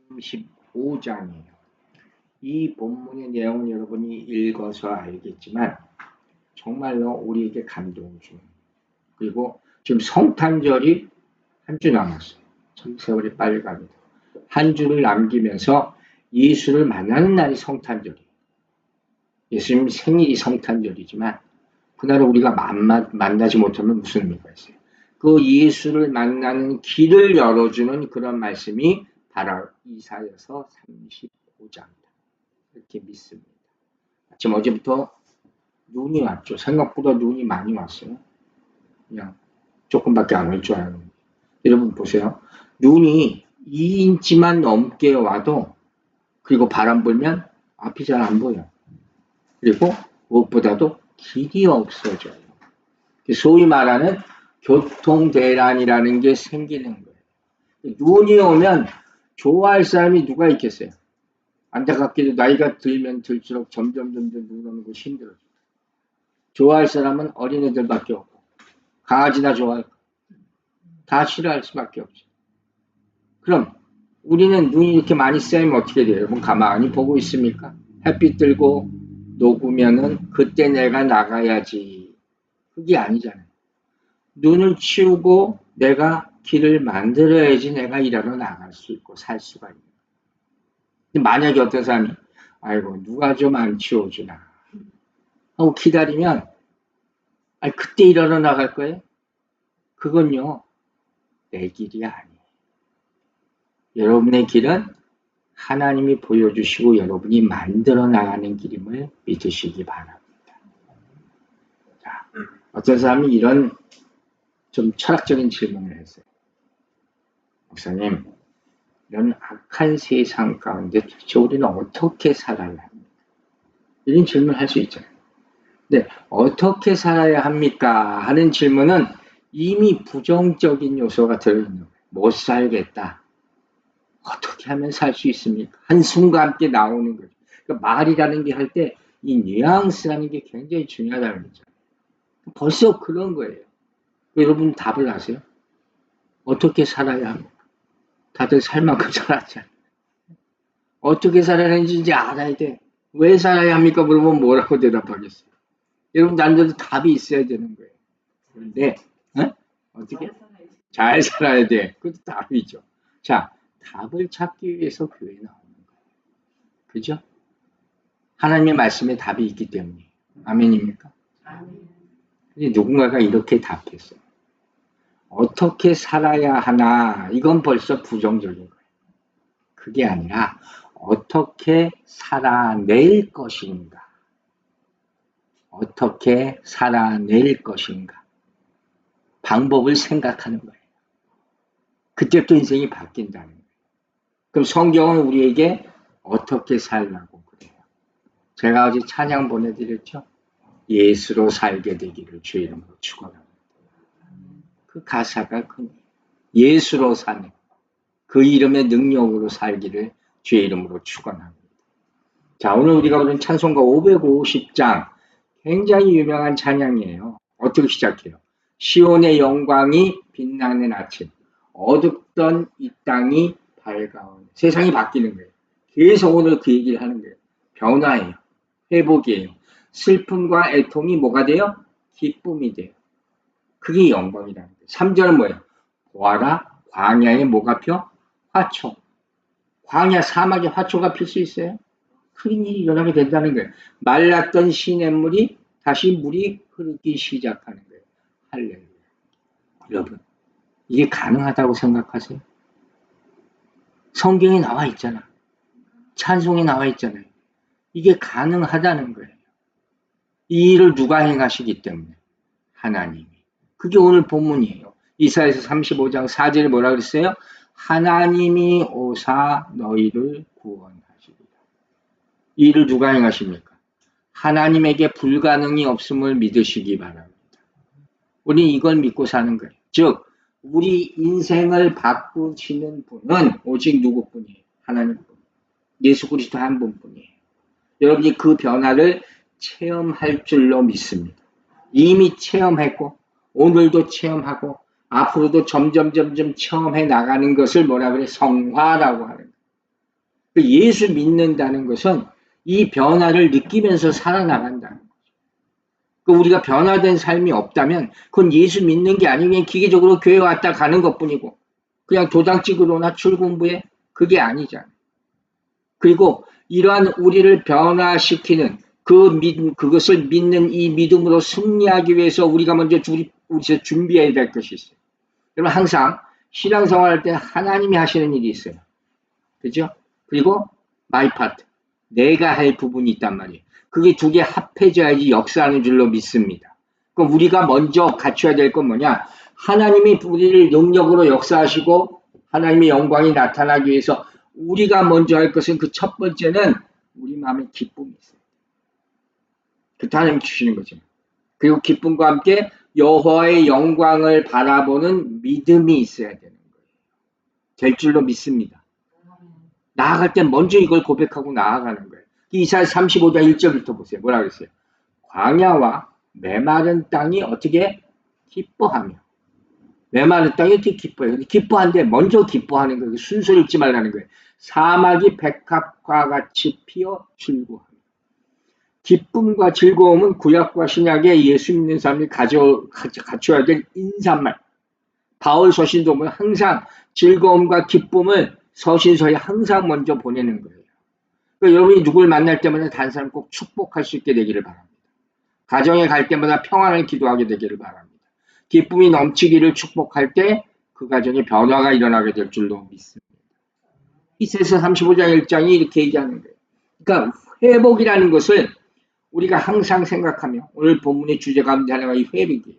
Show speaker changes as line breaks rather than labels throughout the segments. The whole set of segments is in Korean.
35장이에요. 이 본문의 내용은 여러분이 읽어서 알겠지만 정말로 우리에게 감동을 주는, 그리고 지금 성탄절이 한 주 남았어요. 참 세월이 빨리 갑니다. 한 주를 남기면서 예수를 만나는 날이 성탄절이에요. 예수님 생일이 성탄절이지만 그날을 우리가 만나지 못하면 무슨 의미가 있어요? 그 예수를 만나는 길을 열어주는 그런 말씀이 바로 이사야서 35장이다. 이렇게 믿습니다. 지금 어제부터 눈이 왔죠. 생각보다 눈이 많이 왔어요. 그냥 조금밖에 안 올 줄 알았는데. 여러분 보세요. 눈이 2인치만 넘게 와도, 그리고 바람 불면 앞이 잘 안 보여. 그리고 무엇보다도 길이 없어져요. 소위 말하는 교통대란이라는 게 생기는 거예요. 눈이 오면 좋아할 사람이 누가 있겠어요? 안타깝게도 나이가 들면 들수록 점점 눈 오는 것이 힘들어져요. 좋아할 사람은 어린애들밖에 없고, 강아지나 좋아할까? 다 싫어할 수밖에 없죠. 그럼 우리는 눈이 이렇게 많이 쌓이면 어떻게 돼요? 여러분 가만히 보고 있습니까? 햇빛 들고 녹으면은 그때 내가 나가야지. 그게 아니잖아요. 눈을 치우고 내가 길을 만들어야지 내가 일하러 나갈 수 있고 살 수가 있는. 근데 만약에 어떤 사람이 아이고 누가 좀 안 치워주나 하고 기다리면, 아니 그때 일하러 나갈 거예요? 그건요 내 길이 아니에요. 여러분의 길은 하나님이 보여주시고 여러분이 만들어 나가는 길임을 믿으시기 바랍니다. 자, 어떤 사람이 이런 좀 철학적인 질문을 했어요. 목사님, 이런 악한 세상 가운데 도대체 우리는 어떻게 살아야 합니까? 이런 질문을 할 수 있잖아요. 근데 어떻게 살아야 합니까? 하는 질문은 이미 부정적인 요소가 들어있는 거예요. 못 살겠다. 어떻게 하면 살 수 있습니까? 한숨과 함께 나오는 거죠. 그러니까 말이라는 게 할 때 이 뉘앙스라는 게 굉장히 중요하다는 거죠. 벌써 그런 거예요. 여러분 답을 아세요? 어떻게 살아야 합니까? 다들 살 만큼 살았잖아요. 어떻게 살아야 하는지 이제 알아야 돼. 왜 살아야 합니까? 물어보면 뭐라고 대답하겠어요? 여러분 남들도 답이 있어야 되는 거예요. 그런데 어떻게? 잘 살아야 돼. 그것도 답이죠. 자, 답을 찾기 위해서 교회에 나오는 거예요. 그죠? 하나님의 말씀에 답이 있기 때문에. 아멘입니까? 근데 누군가가 이렇게 답했어요. 어떻게 살아야 하나? 이건 벌써 부정적인 거예요. 그게 아니라 어떻게 살아낼 것인가? 어떻게 살아낼 것인가? 방법을 생각하는 거예요. 그때부터 인생이 바뀐다는 거예요. 그럼 성경은 우리에게 어떻게 살라고 그래요? 제가 어제 찬양 보내드렸죠? 예수로 살게 되기를 주의 이름으로 축원합니다. 그 가사가 그 예수로 사는, 그 이름의 능력으로 살기를 주의 이름으로 축원합니다. 자, 오늘 우리가 부른 찬송가 550장, 굉장히 유명한 찬양이에요. 어떻게 시작해요? 시온의 영광이 빛나는 아침, 어둡던 이 땅이 밝아오는, 세상이 바뀌는 거예요. 계속 오늘 그 얘기를 하는 거예요. 변화예요. 회복이에요. 슬픔과 애통이 뭐가 돼요? 기쁨이 돼요. 그게 영광이라는 거예요. 3절은 뭐예요? 보아라, 광야에 뭐가 펴? 화초. 광야 사막에 화초가 필 수 있어요? 큰 일이 일어나게 된다는 거예요. 말랐던 시냇물이 다시 물이 흐르기 시작하는 거예요. 할렐루야. 여러분, 이게 가능하다고 생각하세요? 성경에 나와 있잖아. 찬송에 나와 있잖아요. 이게 가능하다는 거예요. 이 일을 누가 행하시기 때문에? 하나님이. 그게 오늘 본문이에요. 이사야서 35장 4절에 뭐라 그랬어요? 하나님이 오사 너희를 구원하시리라. 이 일을 누가 행하십니까? 하나님에게 불가능이 없음을 믿으시기 바랍니다. 우리 이걸 믿고 사는 거예요. 즉 우리 인생을 바꾸시는 분은 오직 누구뿐이에요? 하나님뿐. 예수 그리스도 한 분뿐이에요. 여러분이 그 변화를 체험할 줄로 믿습니다. 이미 체험했고 오늘도 체험하고 앞으로도 점점 체험해 나가는 것을 뭐라 그래? 성화라고 하는 거예요. 예수 믿는다는 것은 이 변화를 느끼면서 살아나간다는 거죠. 우리가 변화된 삶이 없다면 그건 예수 믿는 게 아니면 기계적으로 교회 왔다 가는 것뿐이고 그냥 도장 찍으러나 출근부에 그게 아니잖아요. 그리고 이러한 우리를 변화시키는 그것을 믿는 이 믿음으로 승리하기 위해서 우리가 먼저 우리서 준비해야 될 것이 있어요. 여러분 항상 신앙생활 할 때 하나님이 하시는 일이 있어요. 그죠? 그리고 my part. 내가 할 부분이 있단 말이에요. 그게 두 개 합해져야지 역사하는 줄로 믿습니다. 그럼 우리가 먼저 갖춰야 될 건 뭐냐? 하나님이 우리를 능력으로 역사하시고 하나님의 영광이 나타나기 위해서 우리가 먼저 할 것은 그 첫 번째는 우리 마음에 기쁨이 있어요. 그때 하나님 주시는 거죠. 그리고 기쁨과 함께 여호와의 영광을 바라보는 믿음이 있어야 되는 거예요. 될 줄로 믿습니다. 나아갈 때 먼저 이걸 고백하고 나아가는 거예요. 이사야 35장 1절부터 보세요. 뭐라고 그랬어요? 광야와 메마른 땅이 어떻게 기뻐하며 메마른 땅이 어떻게 기뻐해요? 기뻐한데 먼저 기뻐하는 거예요. 순서를 잊지 말라는 거예요. 사막이 백합과 같이 피어 즐거워하며 기쁨과 즐거움은 구약과 신약에 예수 믿는 사람이 갖춰야 될 인사말. 바울 서신도 보면 항상 즐거움과 기쁨을 서신서에 항상 먼저 보내는 거예요. 그러니까 여러분이 누굴 만날 때마다 다른 사람 꼭 축복할 수 있게 되기를 바랍니다. 가정에 갈 때마다 평안을 기도하게 되기를 바랍니다. 기쁨이 넘치기를 축복할 때 그 가정에 변화가 일어나게 될 줄로 믿습니다. 이세서 35장 1장이 이렇게 얘기하는 거예요. 그러니까 회복이라는 것을 우리가 항상 생각하며 오늘 본문의 주제 가운데 하나가 이 회복이에요.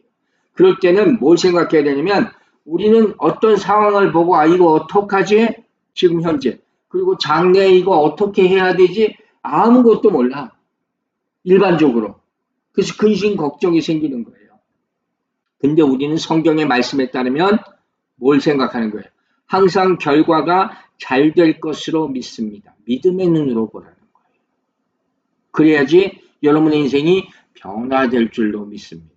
그럴 때는 뭘 생각해야 되냐면 우리는 어떤 상황을 보고 이거 어떡하지? 지금 현재. 그리고 장래에 이거 어떻게 해야 되지? 아무것도 몰라. 일반적으로. 그래서 근심 걱정이 생기는 거예요. 근데 우리는 성경의 말씀에 따르면 뭘 생각하는 거예요? 항상 결과가 잘 될 것으로 믿습니다. 믿음의 눈으로 보라는 거예요. 그래야지 여러분의 인생이 변화될 줄로 믿습니다.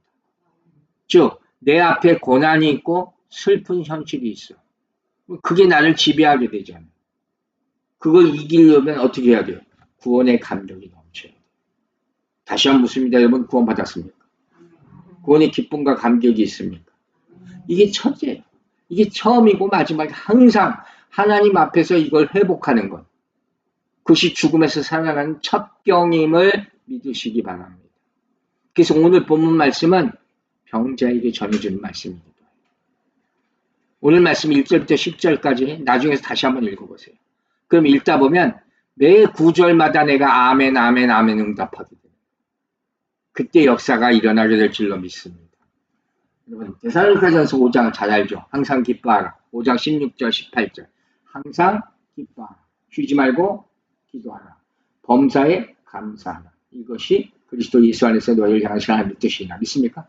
즉, 내 앞에 고난이 있고 슬픈 현실이 있어. 그게 나를 지배하게 되잖아요. 그걸 이기려면 어떻게 해야 돼요? 구원의 감격이 넘쳐야 돼요. 다시 한번 묻습니다. 여러분 구원 받았습니까? 구원의 기쁨과 감격이 있습니까? 이게 첫째예요. 이게 처음이고 마지막에 항상 하나님 앞에서 이걸 회복하는 것. 그것이 죽음에서 살아나는 첫 경임을 믿으시기 바랍니다. 그래서 오늘 본문 말씀은 병자에게 전해주는 말씀입니다. 오늘 말씀 1절부터 10절까지 나중에서 다시 한번 읽어보세요. 그럼 읽다 보면 매 구절마다 내가 아멘 아멘 아멘 응답하게 돼요. 그때 역사가 일어나게 될 줄로 믿습니다. 여러분 데살로니가전서 5장 잘 알죠? 항상 기뻐하라. 5장 16절 18절 항상 기뻐하라. 쉬지 말고 기도하라. 범사에 감사하라. 이것이 그리스도 예수 안에서 너희를 향하신 하나님의 뜻이나 믿습니까?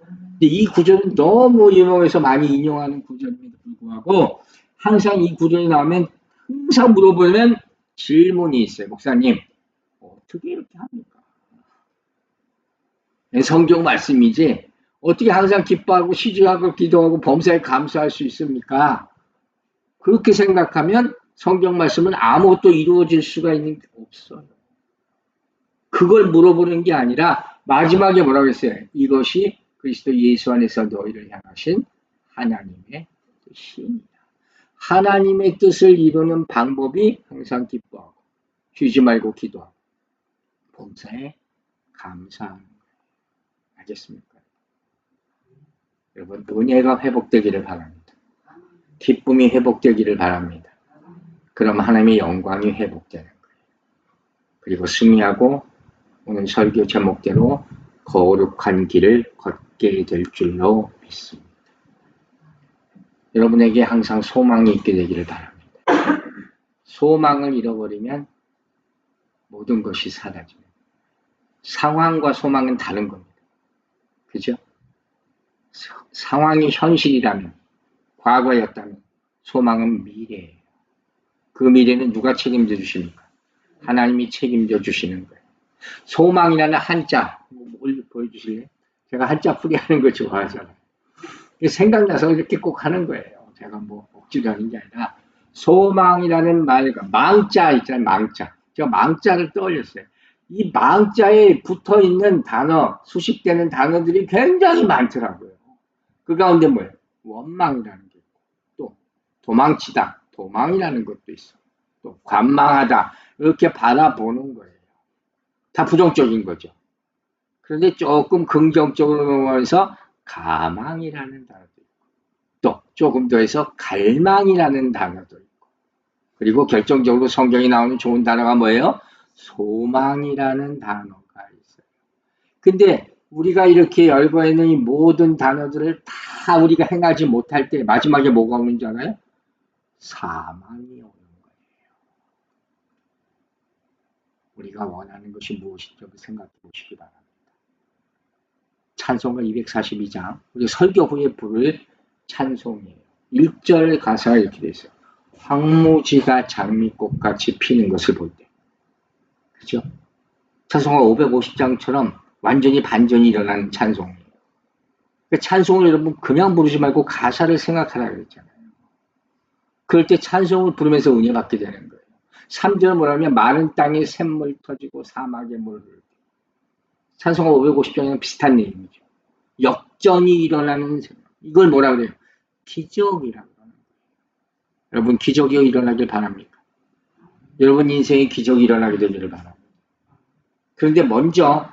근데 이 구절은 너무 유명해서 많이 인용하는 구절임에도 불구하고 항상 이 구절이 나오면 항상 물어보면 질문이 있어요. 목사님 어떻게 이렇게 합니까? 성경 말씀이지 어떻게 항상 기뻐하고 시주하고 기도하고 범사에 감사할 수 있습니까? 그렇게 생각하면 성경 말씀은 아무것도 이루어질 수가 있는 게 없어요. 그걸 물어보는 게 아니라 마지막에 뭐라고 했어요? 이것이 그리스도 예수 안에서 너희를 향하신 하나님의 뜻입니다. 하나님의 뜻을 이루는 방법이 항상 기뻐하고 쉬지 말고 기도하고 범사에 감사하는 거예요. 알겠습니까? 여러분 은혜가 회복되기를 바랍니다. 기쁨이 회복되기를 바랍니다. 그럼 하나님의 영광이 회복되는 거예요. 그리고 승리하고 오늘 설교 제목대로 거룩한 길을 걷게 될 줄로 믿습니다. 여러분에게 항상 소망이 있게 되기를 바랍니다. 소망을 잃어버리면 모든 것이 사라집니다. 상황과 소망은 다른 겁니다. 그죠? 상황이 현실이라면, 과거였다면, 소망은 미래예요. 그 미래는 누가 책임져 주십니까? 하나님이 책임져 주시는 거예요. 소망이라는 한자, 뭘 보여주실래요? 제가 한자 풀이하는 거 좋아하잖아요. 생각나서 이렇게 꼭 하는 거예요. 제가 뭐 억지로 하는 게 아니라 소망이라는 말과 망자 있잖아요. 망자. 제가 망자를 떠올렸어요. 이 망자에 붙어 있는 단어, 수식되는 단어들이 굉장히 많더라고요. 그 가운데 뭐예요? 원망이라는 게 있고, 또 도망치다, 도망이라는 것도 있어. 또 관망하다, 이렇게 바라보는 거예요. 다 부정적인 거죠. 그런데 조금 긍정적으로 넘어가면서 가망이라는 단어도 있고, 또 조금 더 해서 갈망이라는 단어도 있고, 그리고 결정적으로 성경에 나오는 좋은 단어가 뭐예요? 소망이라는 단어가 있어요. 근데 우리가 이렇게 열거해 있는 이 모든 단어들을 다 우리가 행하지 못할 때 마지막에 뭐가 오는 줄 알아요? 사망이 오는 거예요. 우리가 원하는 것이 무엇인지 생각해 보시기 바랍니다. 찬송가 242장, 우리 설교 후에 부를 찬송이에요. 1절 가사가 이렇게 돼 있어요. 황무지가 장미꽃같이 피는 것을 볼 때. 그죠? 찬송가 550장처럼 완전히 반전이 일어나는 찬송이에요. 그러니까 찬송을 여러분 그냥 부르지 말고 가사를 생각하라 그랬잖아요. 그럴 때 찬송을 부르면서 은혜 받게 되는 거예요. 3절 뭐라면 마른 땅에 샘물 터지고 사막에 물 흐르고. 찬송가 550장이랑 비슷한 내용이죠. 역전이 일어나는 이걸 뭐라 그래요? 기적이라고 하는 거예요. 여러분 기적이 일어나길 바랍니까? 여러분 인생에 기적이 일어나게 되기를 바랍니다. 그런데 먼저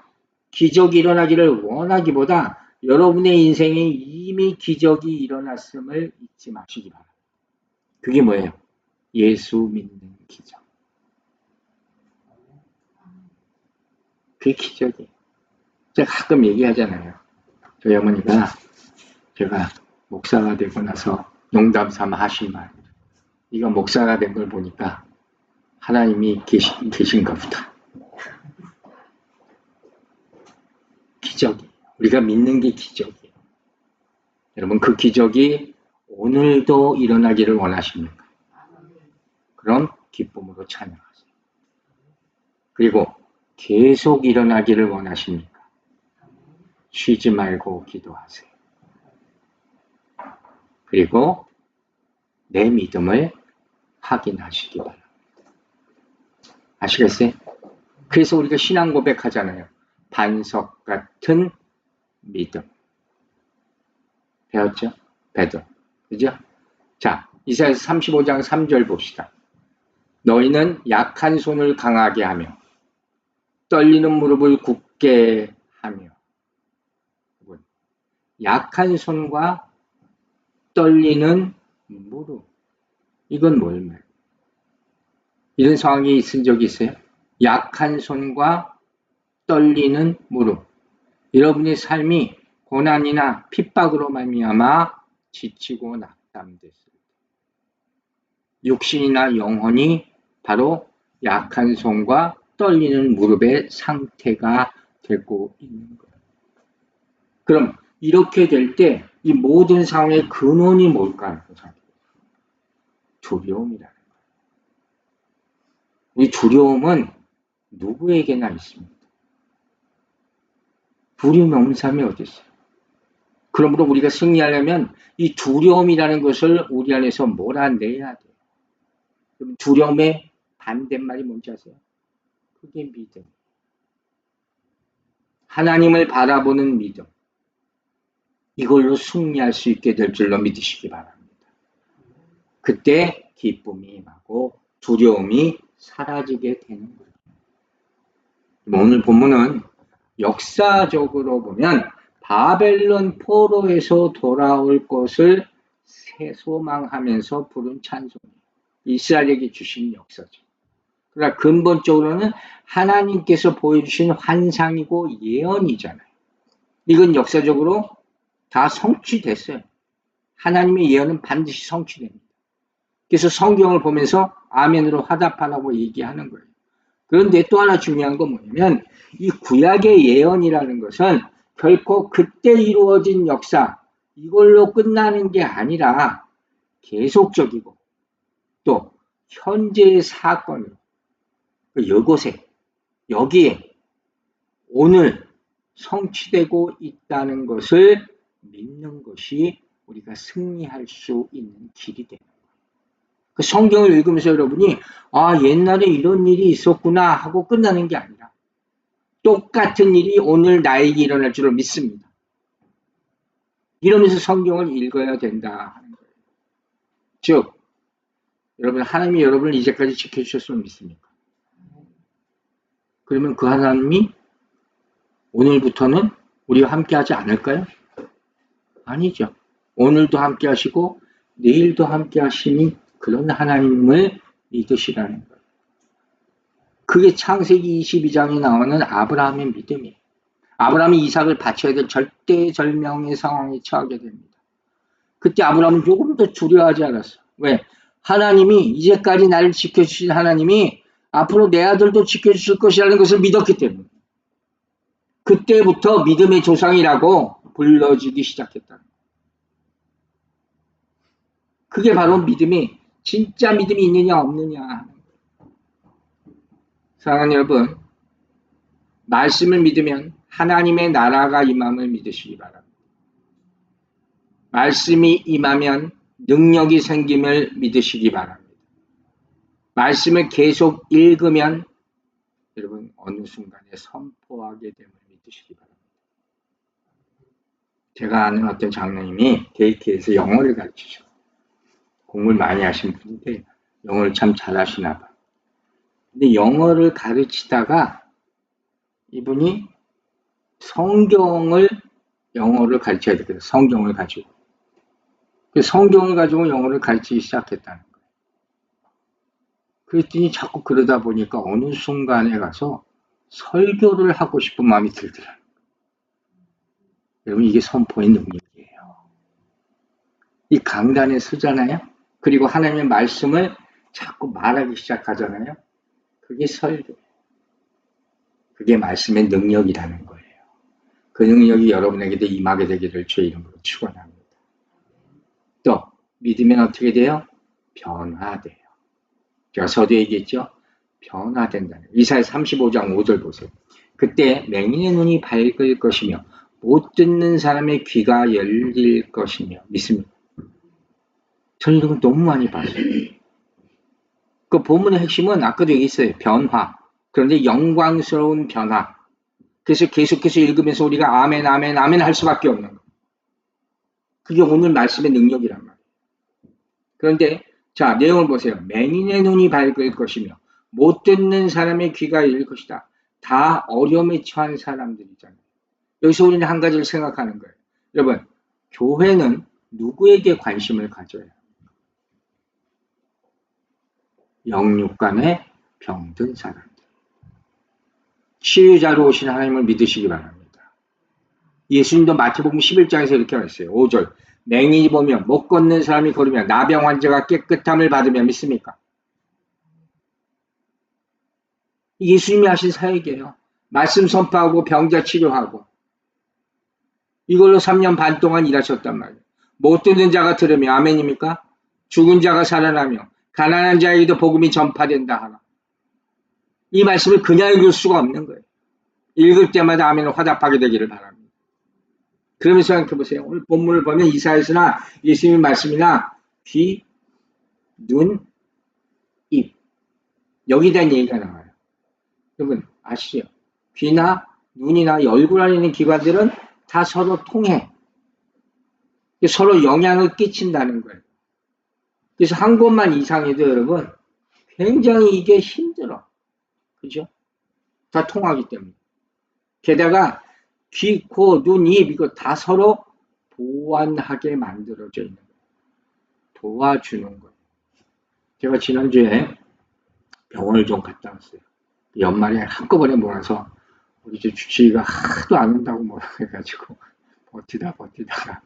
기적이 일어나기를 원하기보다 여러분의 인생에 이미 기적이 일어났음을 잊지 마시기 바랍니다. 그게 뭐예요? 예수 믿는 기적. 그게 기적이에요. 제가 가끔 얘기하잖아요. 저희 어머니가 제가 목사가 되고 나서 농담 삼아 하신 말. 네가 목사가 된 걸 보니까 하나님이 계신가 보다. 기적이. 우리가 믿는 게 기적이에요. 여러분 그 기적이 오늘도 일어나기를 원하십니까? 그럼 기쁨으로 찬양하세요. 그리고 계속 일어나기를 원하십니까? 쉬지 말고 기도하세요. 그리고 내 믿음을 확인하시기 바랍니다. 아시겠어요? 그래서 우리가 신앙 고백하잖아요. 반석 같은 믿음. 배웠죠? 베드. 그죠? 자, 이사야서 35장 3절 봅시다. 너희는 약한 손을 강하게 하며 떨리는 무릎을 굳게 하며. 약한 손과 떨리는 무릎. 이건 뭘 말해요? 이런 상황이 있은 적이 있어요? 약한 손과 떨리는 무릎. 여러분의 삶이 고난이나 핍박으로 말미암아 지치고 낙담됐을 때, 육신이나 영혼이 바로 약한 손과 떨리는 무릎의 상태가 되고 있는 거예요. 그럼 이렇게 될 때 이 모든 상황의 근원이 뭘까? 두려움이라는 거예요. 이 두려움은 누구에게나 있습니다. 두려움이 없는 사람이 어디 있어요? 그러므로 우리가 승리하려면 이 두려움이라는 것을 우리 안에서 몰아내야 돼요. 그럼 두려움의 반대말이 뭔지 아세요? 그게 믿음. 하나님을 바라보는 믿음. 이걸로 승리할 수 있게 될 줄로 믿으시기 바랍니다. 그때 기쁨이 임하고 두려움이 사라지게 되는 거예요. 오늘 본문은 역사적으로 보면 바벨론 포로에서 돌아올 것을 소망하면서 부른 찬송이에요. 이스라엘에게 주신 역사죠. 그러나 근본적으로는 하나님께서 보여주신 환상이고 예언이잖아요. 이건 역사적으로 다 성취됐어요. 하나님의 예언은 반드시 성취됩니다. 그래서 성경을 보면서 아멘으로 화답하라고 얘기하는 거예요. 그런데 또 하나 중요한 건 뭐냐면 이 구약의 예언이라는 것은 결코 그때 이루어진 역사 이걸로 끝나는 게 아니라 계속적이고 또 현재의 사건 이곳에 여기에 오늘 성취되고 있다는 것을 믿는 것이 우리가 승리할 수 있는 길이 됩니다. 그 성경을 읽으면서 여러분이 아 옛날에 이런 일이 있었구나 하고 끝나는 게 아니라 똑같은 일이 오늘 나에게 일어날 줄을 믿습니다. 이러면서 성경을 읽어야 된다 하는 거예요. 즉 여러분 하나님이 여러분을 이제까지 지켜주셨으면 믿습니까? 그러면 그 하나님이 오늘부터는 우리와 함께 하지 않을까요? 아니죠. 오늘도 함께 하시고 내일도 함께 하시니 그런 하나님을 믿으시라는 거예요. 그게 창세기 22장에 나오는 아브라함의 믿음이에요. 아브라함이 이삭을 바쳐야 될 절대절명의 상황에 처하게 됩니다. 그때 아브라함은 조금도 두려워하지 않았어요. 왜? 하나님이 이제까지 나를 지켜주신 하나님이 앞으로 내 아들도 지켜주실 것이라는 것을 믿었기 때문에 그때부터 믿음의 조상이라고 불러주기 시작했다. 그게 바로 믿음이 진짜 믿음이 있느냐 없느냐. 사랑하는 여러분, 말씀을 믿으면 하나님의 나라가 임함을 믿으시기 바랍니다. 말씀이 임하면 능력이 생김을 믿으시기 바랍니다. 말씀을 계속 읽으면 여러분 어느 순간에 선포하게 됨을 믿으시기 바랍니다. 제가 아는 어떤 장로님이 데이트에서 영어를 가르치셔. 공부를 많이 하신 분인데 영어를 참 잘하시나 봐. 근데 영어를 가르치다가 이분이 성경을 영어를 가르쳐야 되거든요. 성경을 가지고. 그 성경을 가지고 영어를 가르치기 시작했다는 거예요. 그랬더니 자꾸 그러다 보니까 어느 순간에 가서 설교를 하고 싶은 마음이 들더라고요. 여러분 이게 선포의 능력이에요. 이 강단에 서잖아요. 그리고 하나님의 말씀을 자꾸 말하기 시작하잖아요. 그게 설교예요. 그게 말씀의 능력이라는 거예요. 그 능력이 여러분에게도 임하게 되기를 주의 이름으로 축원합니다. 또 믿으면 어떻게 돼요? 변화돼요. 제가 서두에 얘기했죠? 변화된다는 거예요. 이사야 35장 5절 보세요. 그때 맹인의 눈이 밝을 것이며 못 듣는 사람의 귀가 열릴 것이며 믿습니다. 저는 이런 거 너무 많이 봤어요. 그 본문의 핵심은 아까도 얘기했어요. 변화. 그런데 영광스러운 변화. 그래서 계속해서 읽으면서 우리가 아멘 아멘 아멘 할 수밖에 없는 거예요. 그게 오늘 말씀의 능력이란 말이에요. 그런데 자 내용을 보세요. 맹인의 눈이 밝을 것이며 못 듣는 사람의 귀가 열릴 것이다. 다 어려움에 처한 사람들이잖아요. 여기서 우리는 한 가지를 생각하는 거예요. 여러분 교회는 누구에게 관심을 가져야 해요? 영육간에 병든 사람들. 치유자로 오신 하나님을 믿으시기 바랍니다. 예수님도 마태복음 11장에서 이렇게 말했어요. 5절. 맹인이 보면 못 걷는 사람이 걸으면 나병 환자가 깨끗함을 받으며 믿습니까? 예수님이 하신 사역이에요. 말씀 선포하고 병자 치료하고 이걸로 3년 반 동안 일하셨단 말이에요. 못 듣는 자가 들으며 아멘입니까? 죽은 자가 살아나며 가난한 자에게도 복음이 전파된다 하나. 이 말씀을 그냥 읽을 수가 없는 거예요. 읽을 때마다 아멘을 화답하게 되기를 바랍니다. 그러면서 생각해 보세요. 오늘 본문을 보면 이사야서나 예수님의 말씀이나 귀, 눈, 입 여기에 대한 얘기가 나와요. 여러분 아시죠? 귀나 눈이나 얼굴 안에 있는 기관들은 다 서로 통해. 서로 영향을 끼친다는 거예요. 그래서 한 곳만 이상해도 여러분 굉장히 이게 힘들어. 그죠? 다 통하기 때문에. 게다가 귀, 코, 눈, 입 이거 다 서로 보완하게 만들어져 있는 거예요. 도와주는 거예요. 제가 지난주에 병원을 좀 갔다 왔어요. 연말에 한꺼번에 몰아서 우리 집 주치의가 하도 안 온다고 뭐라 해가지고 버티다가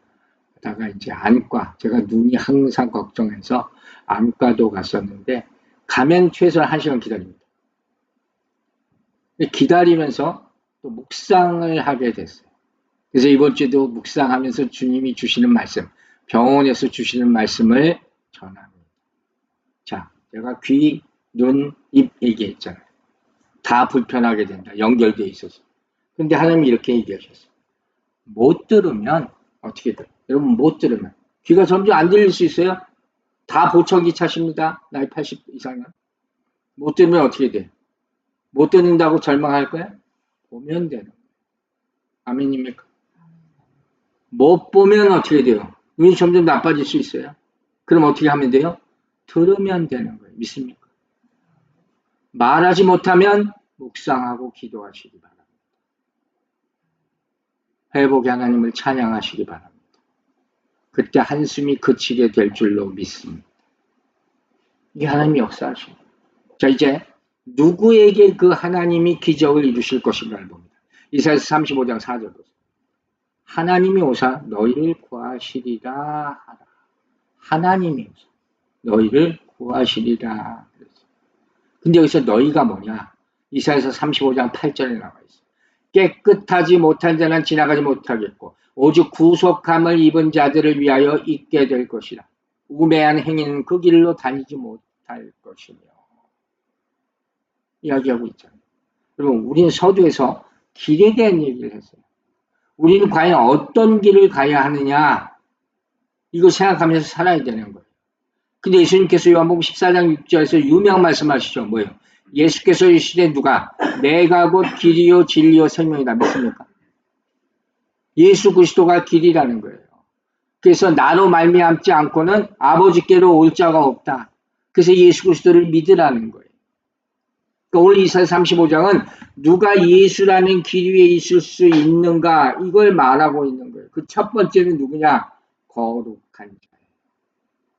다가 이제 안과 제가 눈이 항상 걱정해서 안과도 갔었는데 가면 최소한 1시간 기다립니다. 기다리면서 또 묵상을 하게 됐어요. 그래서 이번 주에도 묵상하면서 주님이 주시는 말씀, 병원에서 주시는 말씀을 전합니다. 자, 제가 귀, 눈, 입 얘기했잖아요. 다 불편하게 된다. 연결되어 있어서. 근데 하나님이 이렇게 얘기하셨어요. 못 들으면 어떻게 돼요? 여러분 못 들으면 귀가 점점 안 들릴 수 있어요? 다 보청기 차십니다. 나이 80 이상은. 못 들으면 어떻게 돼? 못 듣는다고 절망할 거야? 보면 되는 거야. 아멘입니까? 못 보면 어떻게 돼요? 눈이 점점 나빠질 수 있어요. 그럼 어떻게 하면 돼요? 들으면 되는 거예요. 믿습니까? 말하지 못하면 묵상하고 기도하시기 바랍니다. 회복의 하나님을 찬양하시기 바랍니다. 그때 한숨이 그치게 될 줄로 믿습니다. 이 하나님이 역사하십니다. 자, 이제 누구에게 그 하나님이 기적을 이루실 것인가를 봅니다. 이사야서 35장 4절 보세요. 하나님이 오사 너희를 구하시리라 하라. 하나님이 오사 너희를 구하시리라. 근데 여기서 너희가 뭐냐? 이사야서 35장 8절에 나와 있어요. 깨끗하지 못한 자는 지나가지 못하겠고 오직 구속함을 입은 자들을 위하여 있게 될 것이라. 우매한 행위는 그 길로 다니지 못할 것이며. 이야기하고 있잖아요. 여러분, 우리는 서두에서 길에 대한 얘기를 했어요. 우리는 과연 어떤 길을 가야 하느냐, 이거 생각하면서 살아야 되는 거예요. 근데 예수님께서 요한복음 14장 6절에서 유명 말씀하시죠. 뭐예요? 예수께서 이르시되 누가 내가 곧 길이요 진리요 생명이다. 믿습니까? 예수 그리스도가 길이라는 거예요. 그래서 나로 말미암지 않고는 아버지께로 올 자가 없다. 그래서 예수 그리스도를 믿으라는 거예요. 그러니까 오늘 이사야 35장은 누가 예수라는 길 위에 있을 수 있는가 이걸 말하고 있는 거예요. 그 첫 번째는 누구냐? 거룩한 자.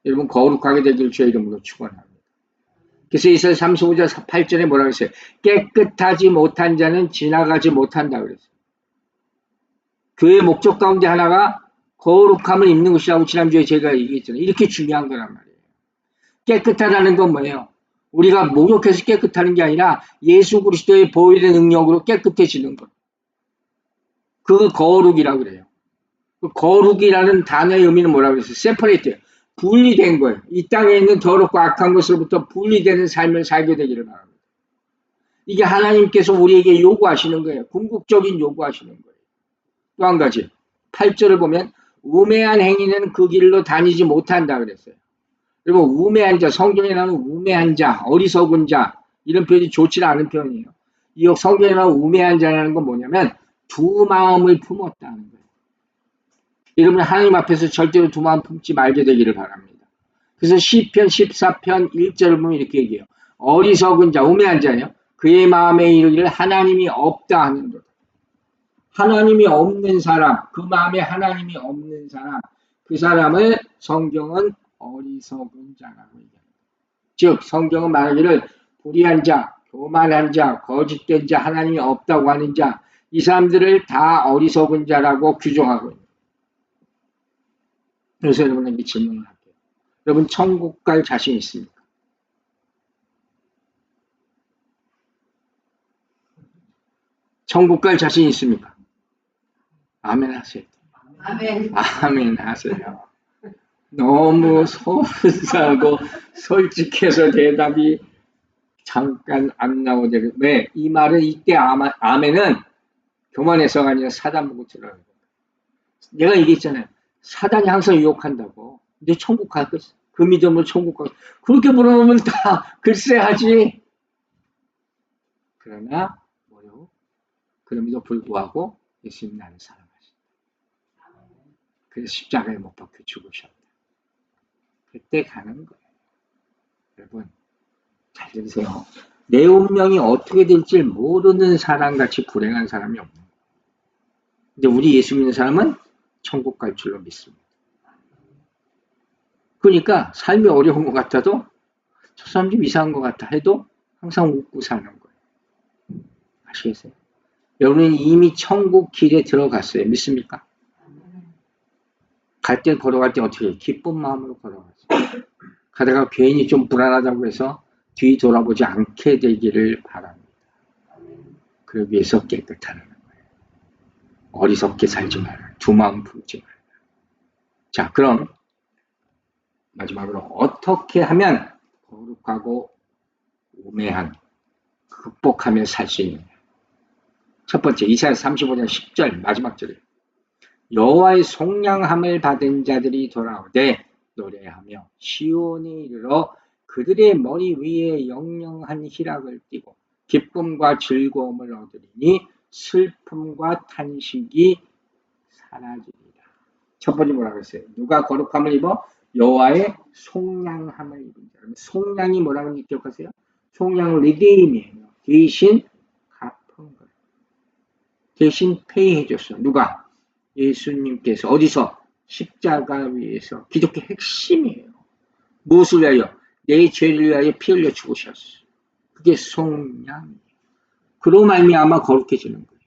여러분 거룩하게 되길 주의 이름으로 축원합니다. 그래서 이사야 35장 8절에 뭐라고 했어요? 깨끗하지 못한 자는 지나가지 못한다 그랬어요. 교회의 목적 가운데 하나가 거룩함을 입는 것이라고 지난주에 제가 얘기했잖아요. 이렇게 중요한 거란 말이에요. 깨끗하다는 건 뭐예요? 우리가 목욕해서 깨끗하는 게 아니라 예수 그리스도의 보혈의 능력으로 깨끗해지는 것. 그거 거룩이라고 그래요. 그 거룩이라는 단어의 의미는 뭐라고 그랬어요? 세퍼레이트. 분리된 거예요. 이 땅에 있는 더럽고 악한 것으로부터 분리되는 삶을 살게 되기를 바랍니다. 이게 하나님께서 우리에게 요구하시는 거예요. 궁극적인 요구하시는 거예요. 또 한 가지 8절을 보면 우매한 행위는 그 길로 다니지 못한다 그랬어요. 그리고 우매한 자, 성경에 나오는 우매한 자, 어리석은 자 이런 표현이 좋지 않은 표현이에요. 이 성경에 나오는 우매한 자라는 건 뭐냐면 두 마음을 품었다는 거예요. 여러분 하나님 앞에서 절대로 두 마음 품지 말게 되기를 바랍니다. 그래서 시편 14편 1절을 보면 이렇게 얘기해요. 어리석은 자, 우매한 자예요. 그의 마음에 이르기를 하나님이 없다 하는 것. 하나님이 없는 사람, 그 마음에 하나님이 없는 사람, 그 사람을 성경은 어리석은 자라고 얘기합니다. 즉 성경은 말하기를 불의한 자, 교만한 자, 거짓된 자, 하나님이 없다고 하는 자, 이 사람들을 다 어리석은 자라고 규정하고 있습니다. 그래서 여러분에게 질문을 할게요. 여러분 천국 갈 자신 있습니까? 천국 갈 자신 있습니까? 아멘 하세요. 아멘 하세요. 너무 소소하고 솔직해서 대답이 잠깐 안 나오죠. 왜? 이 말은 이때 아멘은 교만해서가 아니라 사단 보고 들어요. 내가 얘기했잖아요. 사단이 항상 유혹한다고. 근데 천국 갈 것, 그 믿음으로 천국 갈 그렇게 물어보면 다 글쎄 하지. 그러나 뭐요? 그럼에도 불구하고 예수님 나를 사랑하신다. 그래서 십자가에 못 박혀 죽으셨다. 그때 가는 거예요. 여러분 잘 들으세요. 내 운명이 어떻게 될지 모르는 사람같이 불행한 사람이 없는 거예요. 근데 우리 예수 믿는 사람은 천국 갈 줄로 믿습니다. 그러니까 삶이 어려운 것 같아도 저 사람 좀 이상한 것 같아 해도 항상 웃고 사는 거예요. 아시겠어요? 여러분은 이미 천국 길에 들어갔어요. 믿습니까? 갈 때 걸어갈 때 어떻게 해요? 기쁜 마음으로 걸어가세요. 가다가 괜히 좀 불안하다고 해서 뒤 돌아보지 않게 되기를 바랍니다. 그러기 위해서 깨끗하는 거예요. 어리석게 살지 말아요. 두 마음 품지 말아요. 자, 그럼 마지막으로 어떻게 하면 거룩하고 우매한 극복하며 살 수 있느냐. 첫 번째 이사야 35장 10절 마지막 절이에요. 여호와의 속량함을 받은 자들이 돌아오되 노래하며 시온에 이르러 그들의 머리 위에 영영한 희락을 띠고 기쁨과 즐거움을 얻으리니 슬픔과 탄식이 사라지리라. 첫 번째 뭐라고 했어요? 누가 거룩함을 입어? 여호와의 속량함을 입은 자. 속량이 뭐라고 하는지 기억하세요? 속량은 리데임이에요. 대신 갚은 거예요. 대신 페이해 줬어. 누가? 예수님께서. 어디서? 십자가 위에서. 기독교 핵심이에요. 무엇을 위하여? 내 죄를 위하여 피 흘려 죽으셨어. 그게 속량이에요. 그로 말미암아 거룩해지는 거예요.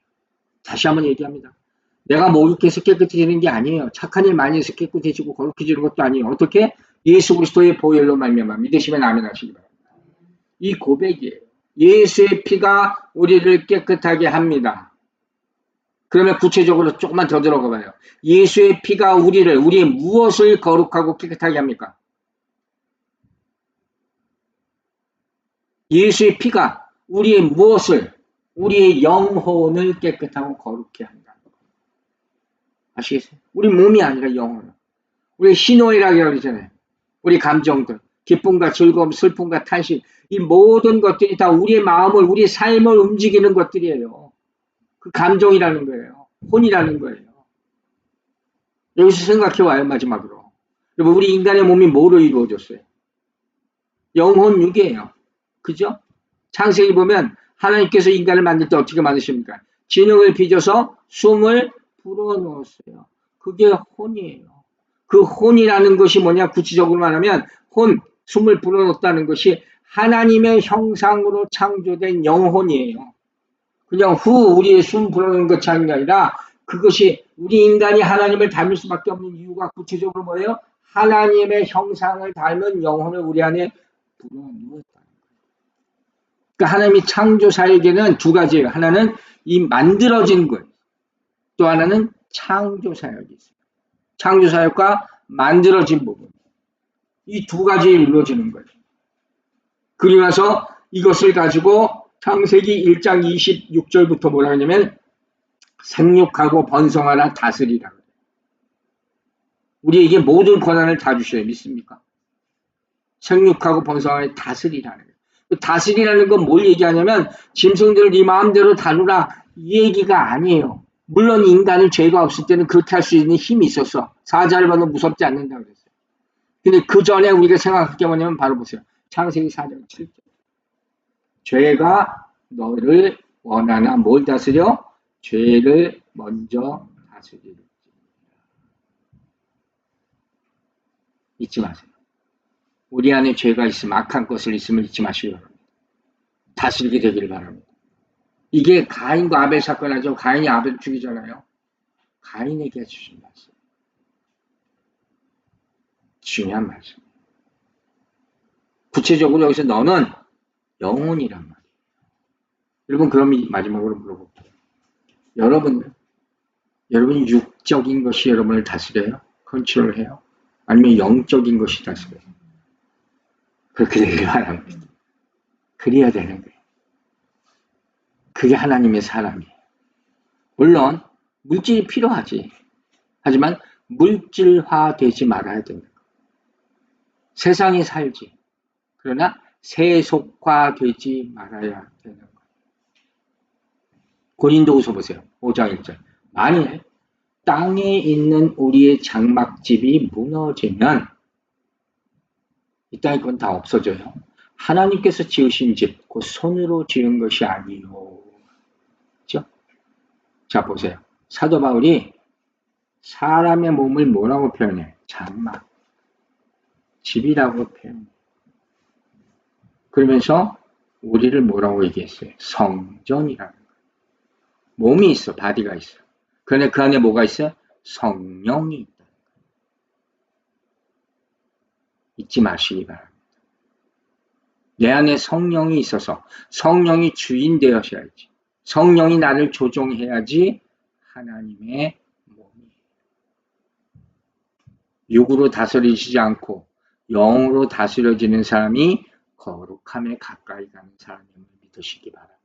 다시 한번 얘기합니다. 내가 목욕해서 깨끗해지는 게 아니에요. 착한 일 많이 해서 깨끗해지고 거룩해지는 것도 아니에요. 어떻게? 예수 그리스도의 보혈로 말미암아 믿으시면 아멘 하시기 바랍니다. 이 고백이에요. 예수의 피가 우리를 깨끗하게 합니다. 그러면 구체적으로 조금만 더 들어가 봐요. 예수의 피가 우리의 무엇을 거룩하고 깨끗하게 합니까? 예수의 피가 우리의 무엇을, 우리의 영혼을 깨끗하고 거룩해 한다. 아시겠어요? 우리 몸이 아니라 영혼. 우리 신호이라고 그러잖아요. 우리 감정들, 기쁨과 즐거움, 슬픔과 탄식, 이 모든 것들이 다 우리의 마음을, 우리의 삶을 움직이는 것들이에요. 그 감정이라는 거예요. 혼이라는 거예요. 여기서 생각해 와요, 마지막으로. 여러분, 우리 인간의 몸이 뭐로 이루어졌어요? 영혼 육이에요. 그죠? 창세기 보면 하나님께서 인간을 만들 때 어떻게 만드십니까? 진흙을 빚어서 숨을 불어넣었어요. 그게 혼이에요. 그 혼이라는 것이 뭐냐? 구체적으로 말하면 숨을 불어넣었다는 것이 하나님의 형상으로 창조된 영혼이에요. 그냥 우리의 숨 불어넣는 것이 아니라 그것이 우리 인간이 하나님을 닮을 수밖에 없는 이유가 구체적으로 뭐예요? 하나님의 형상을 닮은 영혼을 우리 안에 불어넣었다는 거예요. 그러니까 하나님이 창조사에게는 두 가지예요. 하나는 이 만들어진 것, 또 하나는 창조사역이 있어요. 창조사역과 만들어진 부분. 이 두 가지에 이루어지는 거예요. 그리고 나서 이것을 가지고 창세기 1장 26절부터 뭐라 하냐면 생육하고 번성하라 다스리라. 우리에게 모든 권한을 다 주셔요. 믿습니까? 생육하고 번성하라 다스리라는 거예요. 다스리라는 건 뭘 얘기하냐면 짐승들을 네 마음대로 다루라 이 얘기가 아니에요. 물론 인간은 죄가 없을 때는 그렇게 할 수 있는 힘이 있었어. 사자를 봐도 무섭지 않는다고 그랬어요. 근데 그 전에 우리가 생각할 게 뭐냐면 바로 보세요. 창세기 4장 7절. 죄가 너를 원하나 뭘 다스려? 죄를 먼저 다스리지. 잊지 마세요. 우리 안에 죄가 있으면 악한 것을 있으면 잊지 마시기 바랍니다. 다스리게 되기를 바랍니다. 이게 가인과 아벨 사건이죠. 가인이 아벨을 죽이잖아요. 가인에게 해주신 말씀. 중요한 말씀. 구체적으로 여기서 너는 영혼이란 말이에요. 여러분 그럼 마지막으로 물어볼게요. 여러분이 육적인 것이 여러분을 다스려요? 컨트롤해요? 아니면 영적인 것이 다스려요? 그렇게 되길 바랍니다. 그래야 되는 거예요. 그게 하나님의 사람이에요. 물론 물질이 필요하지. 하지만 물질화되지 말아야 됩니다. 세상에 살지. 그러나 세속화되지 말아야 되는 거예요. 고린도후서 보세요. 5장 1절. 만일 땅에 있는 우리의 장막집이 무너지면 이 땅에 그건 다 없어져요. 하나님께서 지으신 집, 그 손으로 지은 것이 아니요. 그렇죠? 자 보세요. 사도 바울이 사람의 몸을 뭐라고 표현해? 장막, 집이라고 표현해. 그러면서 우리를 뭐라고 얘기했어요? 성전이라는 거예요. 몸이 있어, 바디가 있어. 그런데 그 안에 뭐가 있어요? 성령이 있다. 잊지 마시기 바랍니다. 내 안에 성령이 있어서 성령이 주인 되어셔야지. 성령이 나를 조종해야지 하나님의 몸이에요. 육으로 다스리시지 않고 영으로 다스려지는 사람이 거룩함에 가까이 가는 사람임을 믿으시기 바랍니다.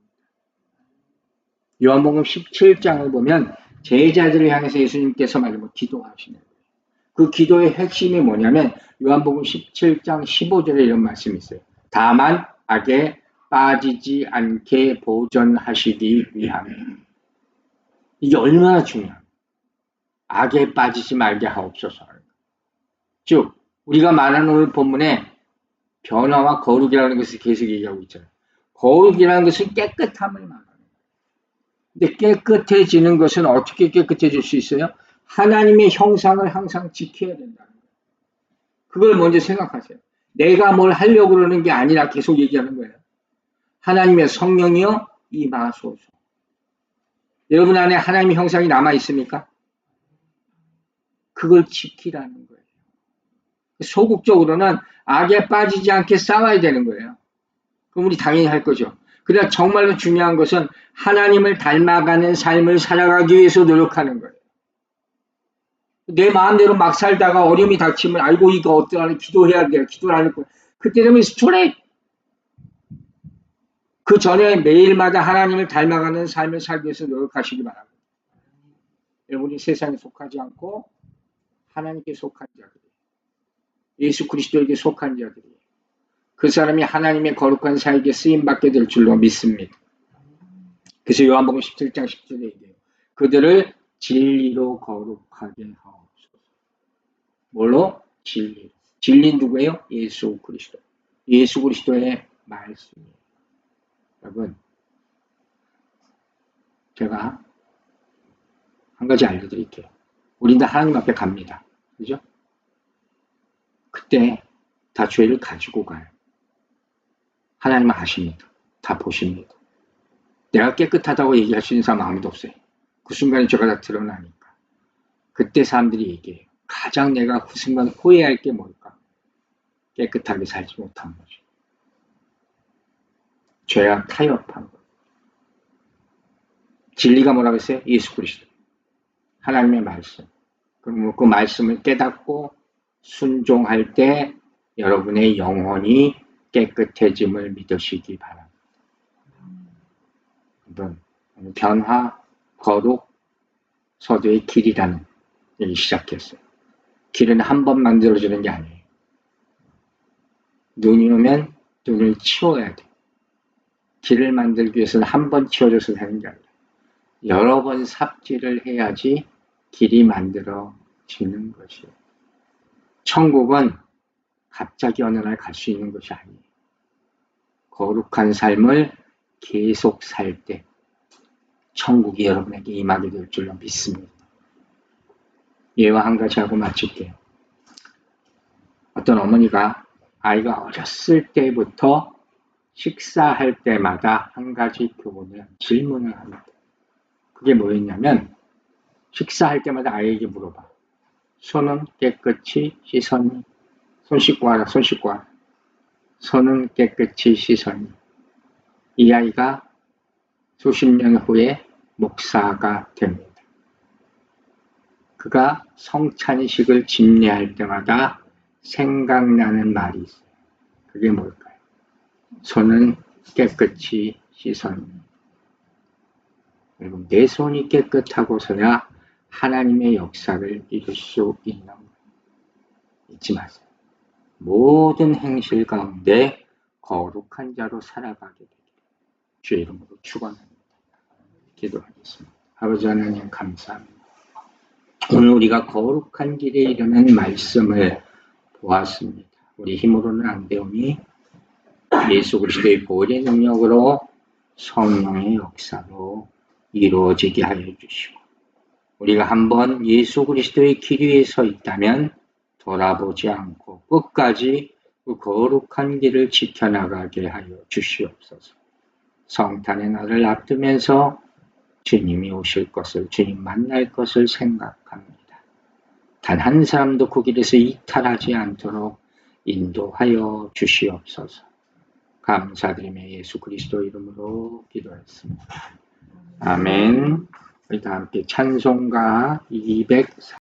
요한복음 17장을 보면 제자들을 향해서 예수님께서 말하면 기도하시는 거예요. 그 기도의 핵심이 뭐냐면 요한복음 17장 15절에 이런 말씀이 있어요. 다만 악에 빠지지 않게 보전하시기 위함. 이게 얼마나 중요합니까? 악에 빠지지 말게 하옵소서. 즉 우리가 말하는 오늘 본문에 변화와 거룩이라는 것을 계속 얘기하고 있잖아요. 거룩이라는 것은 깨끗함을 말하는 거예요. 근데 깨끗해지는 것은 어떻게 깨끗해질 수 있어요? 하나님의 형상을 항상 지켜야 된다는 거예요. 그걸 먼저 생각하세요. 내가 뭘 하려고 그러는 게 아니라 계속 얘기하는 거예요. 하나님의 성령이여 임하소서. 여러분 안에 하나님의 형상이 남아 있습니까? 그걸 지키라는 거예요. 소극적으로는 악에 빠지지 않게 싸워야 되는 거예요. 그럼 우리 당연히 할 거죠. 그러나 정말로 중요한 것은 하나님을 닮아가는 삶을 살아가기 위해서 노력하는 거예요. 내 마음대로 막 살다가 어려움이 닥치면 알고 이거 어떠하니 기도해야 돼요. 기도를 안 했고 그때 되면 스트레이트. 그 전에 매일마다 하나님을 닮아가는 삶을 살기 위해서 노력하시기 바랍니다. 여러분이 세상에 속하지 않고 하나님께 속한 자들이 예수 그리스도에게 속한 자들이 그 사람이 하나님의 거룩한 사역에 쓰임받게 될 줄로 믿습니다. 그래서 요한복음 17장 10절에 얘기해요. 그들을 진리로 거룩하게 하옵소서. 뭘로? 진리로. 진리 누구예요? 예수 그리스도. 예수 그리스도의 말씀이에요. 여러분, 제가 한 가지 알려드릴게요. 우린 다 하나님 앞에 갑니다. 그죠? 그때 다 죄를 가지고 가요. 하나님은 아십니다. 다 보십니다. 내가 깨끗하다고 얘기할 수 있는 사람 아무도 없어요. 그 순간에 죄가 다 드러나니까. 그때 사람들이 얘기해요. 가장 내가 그 순간 후회할 게 뭘까? 깨끗하게 살지 못한 거죠. 죄와 타협한 거. 진리가 뭐라고 했어요? 예수 그리스도. 하나님의 말씀. 그럼 그 말씀을 깨닫고 순종할 때 여러분의 영혼이 깨끗해짐을 믿으시기 바랍니다. 변화, 거룩, 서도의 길이라는 얘기 시작했어요. 길은 한 번 만들어지는 게 아니에요. 눈이 오면 눈을 치워야 돼. 길을 만들기 위해서는 한 번 치워줘서 되는 게 아니라 여러 번 삽질을 해야지 길이 만들어지는 것이에요. 천국은 갑자기 어느 날 갈 수 있는 것이 아니에요. 거룩한 삶을 계속 살 때 천국이 여러분에게 임하게 될 줄로 믿습니다. 예와 한 가지 하고 마칠게요. 어떤 어머니가 아이가 어렸을 때부터 식사할 때마다 한 가지 교훈을 질문을 합니다. 그게 뭐였냐면 식사할 때마다 아이에게 물어봐. 손은 깨끗이 씻었니? 손 씻고 와라, 손 씻고 와라. 손은 깨끗이 씻었니? 이 아이가 수십 년 후에 목사가 됩니다. 그가 성찬식을 집례할 때마다 생각나는 말이 있어요. 그게 뭘까요? 손은 깨끗이 씻었니? 여러분, 내 손이 깨끗하고서야 하나님의 역사를 이룰 수 있는 거예요. 잊지 마세요. 모든 행실 가운데 거룩한 자로 살아가게 되기를 주의 이름으로 축원합니다. 기도하겠습니다. 아버지 하나님 감사합니다. 오늘 우리가 거룩한 길에 이르는 말씀을 보았습니다. 우리 힘으로는 안 되오니 예수 그리스도의 보혈의 능력으로 성령의 역사로 이루어지게 하여 주시고 우리가 한번 예수 그리스도의 길 위에 서 있다면 돌아보지 않고 끝까지 그 거룩한 길을 지켜나가게 하여 주시옵소서. 성탄의 날을 앞두면서 주님이 오실 것을, 주님 만날 것을 생각합니다. 단 한 사람도 그 길에서 이탈하지 않도록 인도하여 주시옵소서. 감사드리며 예수 그리스도 이름으로 기도했습니다. 아멘. 우리 다 함께 찬송가 204